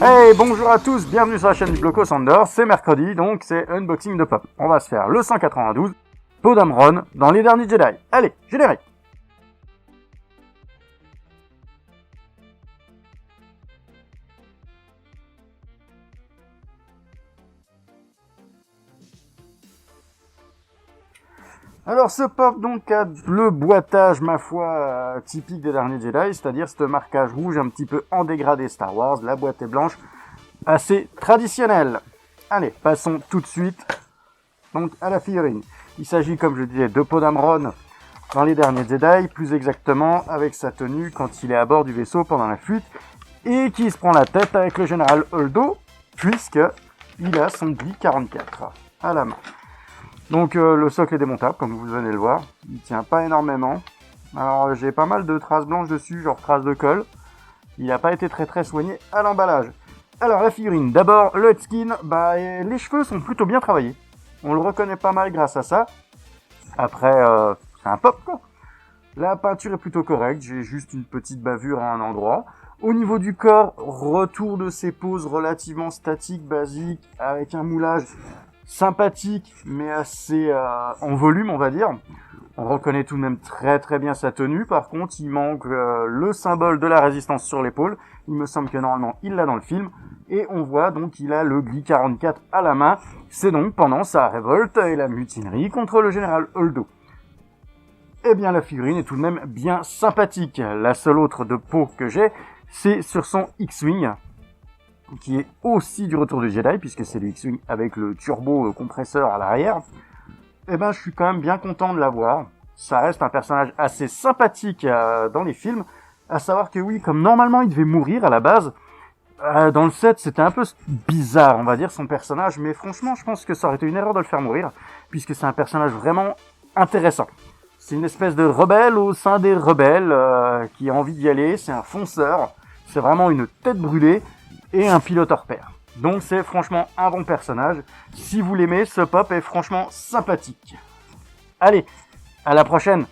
Hey, bonjour à tous, bienvenue sur la chaîne du Bloco Sander, c'est mercredi, donc c'est unboxing de pop. On va se faire le 192, Poe Dameron, dans les derniers Jedi. Allez, générique. Alors ce pop donc a le boitage, ma foi, typique des derniers Jedi, c'est-à-dire ce marquage rouge un petit peu en dégradé Star Wars, la boîte est blanche, assez traditionnelle. Allez, passons tout de suite donc à la figurine. Il s'agit, comme je disais, de Poe Dameron dans les derniers Jedi, plus exactement avec sa tenue quand il est à bord du vaisseau pendant la fuite, et qui se prend la tête avec le général Holdo, puisque il a son Gli 44 à la main. Donc le socle est démontable, comme vous venez de le voir. Il tient pas énormément. Alors j'ai pas mal de traces blanches dessus, genre traces de colle. Il n'a pas été très soigné à l'emballage. Alors la figurine, d'abord le head skin, les cheveux sont plutôt bien travaillés. On le reconnaît pas mal grâce à ça. Après, c'est un pop quoi. La peinture est plutôt correcte, j'ai juste une petite bavure à un endroit. Au niveau du corps, retour de ses poses relativement statiques, basiques, avec un moulage sympathique, mais assez en volume, on va dire. On reconnaît tout de même très bien sa tenue. Par contre, il manque le symbole de la résistance sur l'épaule. Il me semble que normalement, il l'a dans le film. Et on voit donc qu'il a le Gli 44 à la main. C'est donc pendant sa révolte et la mutinerie contre le général Holdo. Eh bien, la figurine est tout de même bien sympathique. La seule autre de peau que j'ai, c'est sur son X-Wing, qui est aussi du retour du Jedi, puisque c'est le X-Wing avec le turbo compresseur à l'arrière. Eh ben, je suis quand même bien content de l'avoir. Ça reste un personnage assez sympathique dans les films, à savoir que oui, comme normalement il devait mourir à la base, dans le set c'était un peu bizarre, on va dire, son personnage, mais franchement je pense que ça aurait été une erreur de le faire mourir, puisque c'est un personnage vraiment intéressant. C'est une espèce de rebelle au sein des rebelles qui a envie d'y aller, c'est un fonceur, c'est vraiment une tête brûlée, et un pilote hors pair. Donc c'est franchement un bon personnage. Si vous l'aimez, ce pop est franchement sympathique. Allez, à la prochaine.